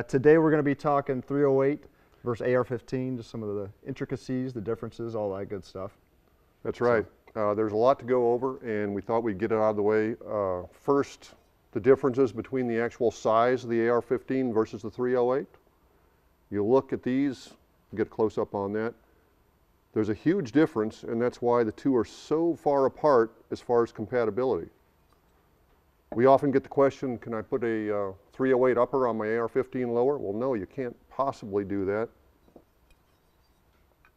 Today we're going to be talking 308 versus AR-15, just some of the intricacies, the differences, all that good stuff. That's right. There's a lot to go over, and we thought we'd get it out of the way. First, the differences between the actual size of the AR-15 versus the 308. You look at these, get close up on that. There's a huge difference, and that's why the two are so far apart as far as compatibility. We often get the question, can I put a 308 upper on my AR-15 lower? Well, no, you can't possibly do that,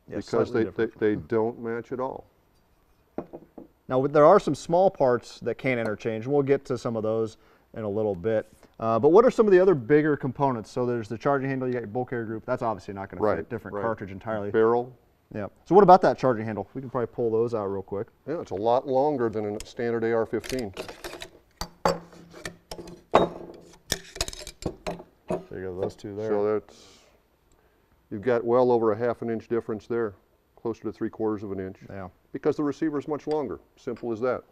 because they don't match at all. Now, there are some small parts that can interchange, and we'll get to some of those in a little bit. But what are some of the other bigger components? So there's the charging handle, you got your bulk carrier group. That's obviously not going to fit, different cartridge entirely. Barrel. Yeah. So what about that charging handle? We can probably pull those out real quick. Yeah, it's a lot longer than a standard AR-15. There you go, those two there. So you've got well over a ½ an inch difference there, closer to 3/4 of an inch. Yeah. Because the receiver is much longer. Simple as that.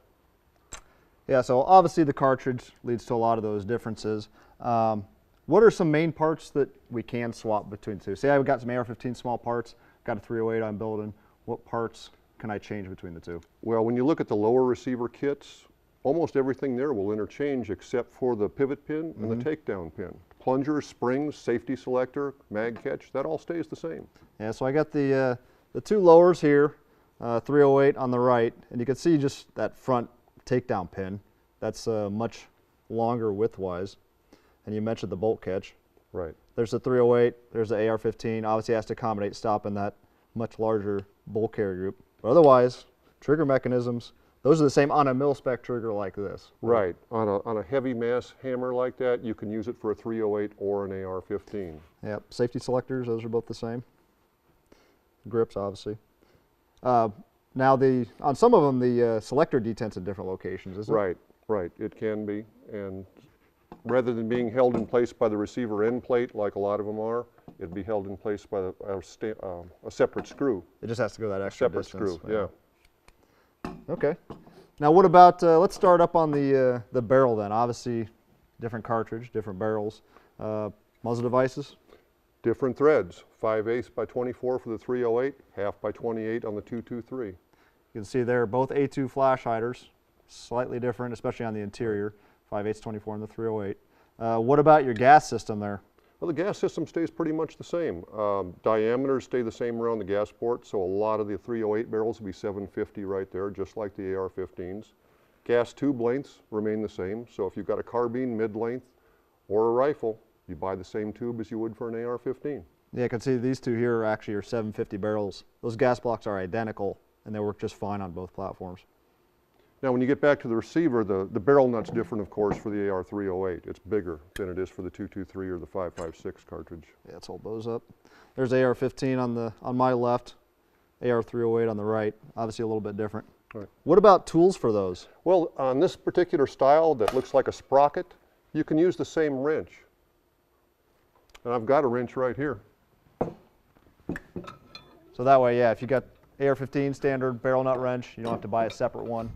Yeah, so obviously the cartridge leads to a lot of those differences. What are some main parts that we can swap between the two? Say I've got some AR-15 small parts, got a 308 I'm building. What parts can I change between the two? Well, when you look at the lower receiver kits, almost everything there will interchange except for the pivot pin and the takedown pin. Plunger, springs, safety selector, mag catch, that all stays the same. Yeah, so I got the two lowers here, 308 on the right, and you can see just that front takedown pin. That's much longer width-wise. And you mentioned the bolt catch. Right. There's the 308, there's the AR-15. Obviously it has to accommodate stopping that much larger bolt carrier group. But otherwise, trigger mechanisms, those are the same on a mil-spec trigger like this. Right. On a heavy mass hammer like that, you can use it for a 308 or an AR-15. Yep. Safety selectors, those are both the same. Grips, obviously. Now, on some of them, the selector detents at different locations, isn't it? Right. It can be. And rather than being held in place by the receiver end plate, like a lot of them are, it'd be held in place by a separate screw. It just has to go that extra separate distance. Screw, yeah. Okay. Now what about, let's start up on the barrel then. Obviously, different cartridge, different barrels. Muzzle devices? Different threads. 5/8 by 24 for the 308, 1/2 by 28 on the 223. You can see there both A2 flash hiders, slightly different, especially on the interior. 5/8 24 on the 308. What about your gas system there? Well, the gas system stays pretty much the same. Diameters stay the same around the gas port, so a lot of the 308 barrels will be 750 right there, just like the AR-15s. Gas tube lengths remain the same, so if you've got a carbine mid-length or a rifle, you buy the same tube as you would for an AR-15. Yeah, you can see these two here are actually your 750 barrels. Those gas blocks are identical, and they work just fine on both platforms. Now, when you get back to the receiver, the barrel nut's different, of course, for the AR-308. It's bigger than it is for the 223 or the 5.56 cartridge. Yeah, let's hold those up. There's AR-15 on my left, AR-308 on the right. Obviously a little bit different. Right. What about tools for those? Well, on this particular style that looks like a sprocket, you can use the same wrench. And I've got a wrench right here. So that way, yeah, if you got AR-15 standard barrel nut wrench, you don't have to buy a separate one.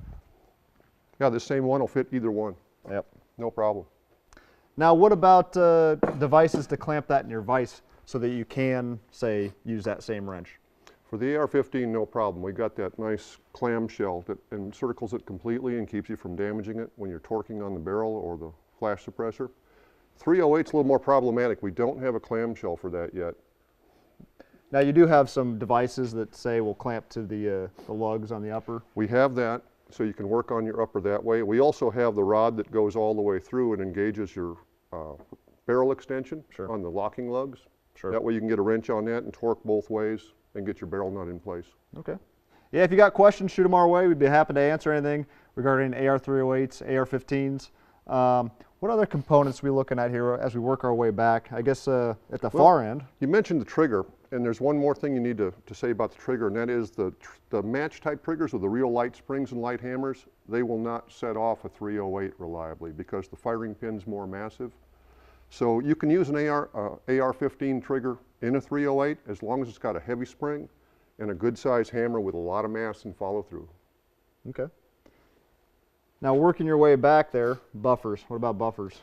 Yeah, the same one will fit either one. Yep. No problem. Now, what about devices to clamp that in your vise so that you can, say, use that same wrench? For the AR-15, no problem. We got that nice clamshell that encircles it completely and keeps you from damaging it when you're torquing on the barrel or the flash suppressor. 308's a little more problematic. We don't have a clamshell for that yet. Now, you do have some devices that say will clamp to the lugs on the upper. We have that, so you can work on your upper that way. We also have the rod that goes all the way through and engages your barrel extension on the locking lugs. That way you can get a wrench on that and torque both ways and get your barrel nut in place. Okay. Yeah, if you got questions, shoot them our way. We'd be happy to answer anything regarding AR-308s, AR-15s. What other components are we looking at here as we work our way back? I guess at the far end. You mentioned the trigger, and there's one more thing you need to say about the trigger, and that is the match type triggers with the real light springs and light hammers, they will not set off a 308 reliably because the firing pin's more massive. So you can use an AR-15 trigger in a 308 as long as it's got a heavy spring and a good size hammer with a lot of mass and follow through. Okay. Now working your way back there, buffers. What about buffers?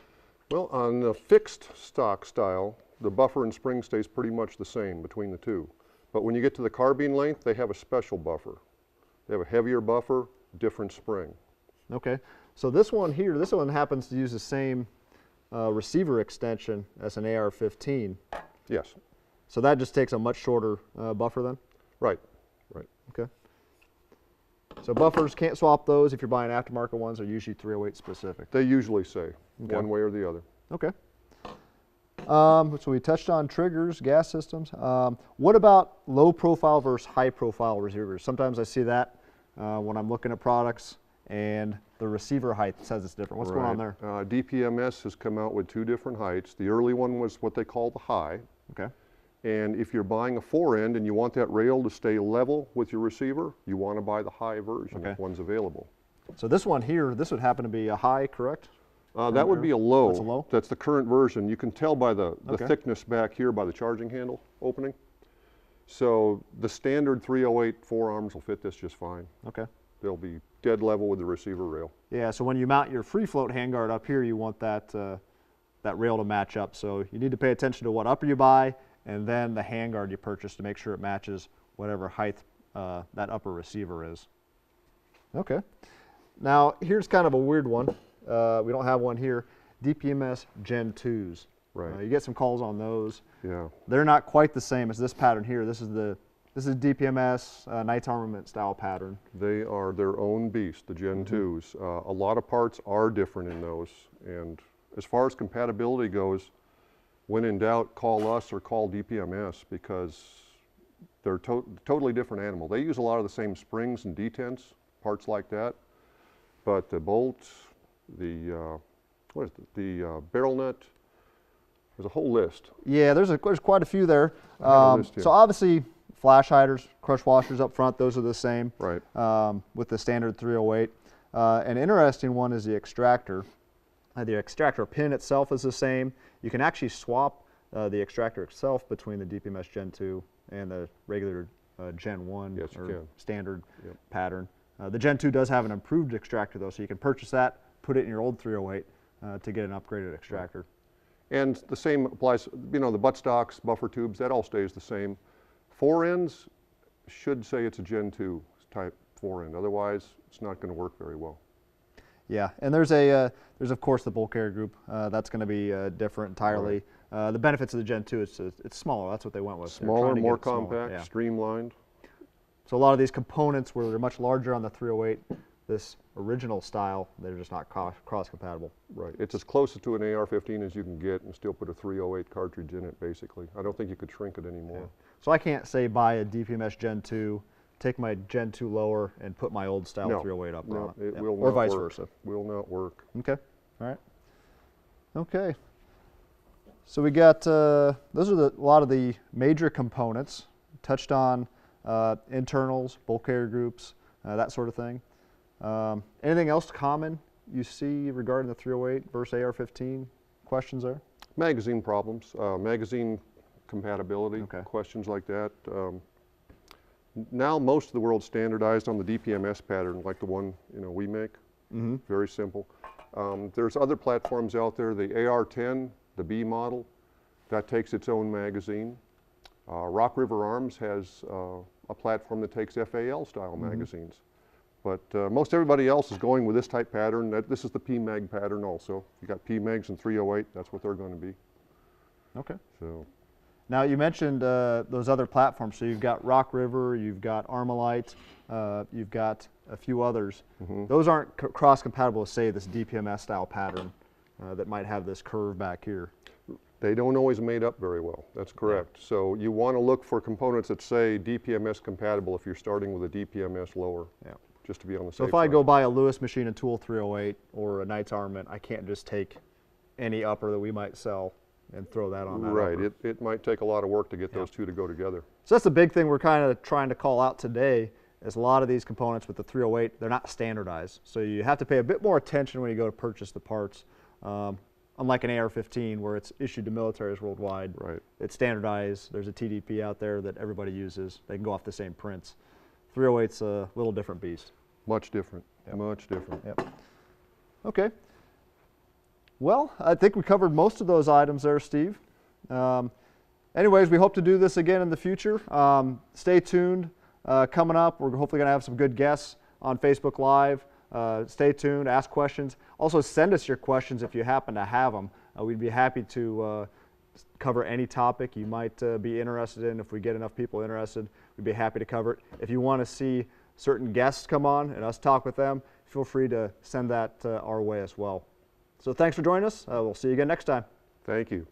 Well, on the fixed stock style, the buffer and spring stays pretty much the same between the two. But when you get to the carbine length, they have a special buffer. They have a heavier buffer, different spring. Okay, so this one here, this one happens to use the same receiver extension as an AR-15. Yes. So that just takes a much shorter buffer then? Right, right. Okay. So buffers, can't swap those. If you're buying aftermarket ones, they're usually 308 specific. They usually say Okay. one way or the other. Okay. So we touched on triggers, gas systems. What about low profile versus high profile receivers? Sometimes I see that when I'm looking at products and the receiver height says it's different. What's going on there? DPMS has come out with two different heights. The early one was what they call the high. Okay. And if you're buying a fore-end and you want that rail to stay level with your receiver, you want to buy the high version if one's available. So this one here, this would happen to be a high, correct? That would be a low. That's a low? That's the current version. You can tell by the Okay. thickness back here by the charging handle opening. So the standard 308 forearms will fit this just fine. Okay. They'll be dead level with the receiver rail. Yeah, so when you mount your free float handguard up here, you want that, that rail to match up. So you need to pay attention to what upper you buy and then the handguard you purchase to make sure it matches whatever height that upper receiver is. Okay. Now here's kind of a weird one. We don't have one here. DPMS Gentoos. Right. You get some calls on those. Yeah. They're not quite the same as this pattern here. This is DPMS Knights Armament style pattern. They are their own beast, the Gentoos. A lot of parts are different in those. And as far as compatibility goes, when in doubt, call us or call DPMS because they're totally different animal. They use a lot of the same springs and detents, parts like that. But the bolts, the barrel nut, there's a whole list. Yeah, there's quite a few there. List here. So obviously, flash hiders, crush washers up front, those are the same. Right. With the standard 308. An interesting one is the extractor. The extractor pin itself is the same. You can actually swap the extractor itself between the DPMS Gentoo and the regular Gen 1 Yes, you or can. standard pattern. The Gentoo does have an improved extractor though, so you can purchase that, put it in your old 308 to get an upgraded extractor. And the same applies, you know, the buttstocks, buffer tubes, that all stays the same. Fore ends should say it's a Gen 2 type fore end, otherwise it's not going to work very well. Yeah, and there's of course the bulk carrier group. That's going to be different entirely. Right. The benefits of the Gen 2 it's smaller. That's what they went with. Smaller, more compact, yeah. streamlined. So a lot of these components where they're much larger on the 308, this original style, they're just not cross compatible. Right. It's as close to an AR-15 as you can get and still put a 308 cartridge in it, basically. I don't think you could shrink it anymore. Yeah. So I can't say buy a DPMS Gen 2, take my Gen 2 lower, and put my old style 308 up on it. It will not or vice work. versa. Will not work. Okay. All right. Okay. So we got, those are a lot of the major components. Touched on internals, bulk carrier groups, that sort of thing. Anything else common you see regarding the 308 versus AR-15? Questions there? Magazine problems, magazine compatibility, questions like that. Now most of the world's standardized on the DPMS pattern, like the one we make. Very simple. There's other platforms out there. The AR-10, the B model, that takes its own magazine. Rock River Arms has a platform that takes FAL style magazines. But most everybody else is going with this type pattern. This is the PMag pattern also. You got PMags and 308, that's what they're going to be. Okay. So. Now you mentioned those other platforms. So you've got Rock River, you've got Armalite, you've got a few others. Those aren't cross-compatible with, say, this DPMS style pattern that might have this curve back here. They don't always mate up very well. That's correct. Yeah. So you want to look for components that say DPMS compatible if you're starting with a DPMS lower. Yeah. Just to be on the safe side. So if I go buy a Lewis Machine and Tool 308 or a Knights Armament, I can't just take any upper that we might sell and throw that on that Right. upper. It might take a lot of work to get those two to go together. So that's the big thing we're kind of trying to call out today is a lot of these components with the 308, they're not standardized. So you have to pay a bit more attention when you go to purchase the parts. Unlike an AR-15 where it's issued to militaries worldwide. Right. It's standardized. There's a TDP out there that everybody uses. They can go off the same prints. 308's a little different beast. Much different. Much different. Yep. Okay. Well, I think we covered most of those items there, Steve. Anyways, we hope to do this again in the future. Stay tuned. Coming up, we're hopefully going to have some good guests on Facebook Live. Stay tuned, ask questions. Also, send us your questions if you happen to have them. We'd be happy to cover any topic you might be interested in. If we get enough people interested, we'd be happy to cover it. If you want to see certain guests come on and us talk with them, feel free to send that our way as well. So thanks for joining us. We'll see you again next time. Thank you.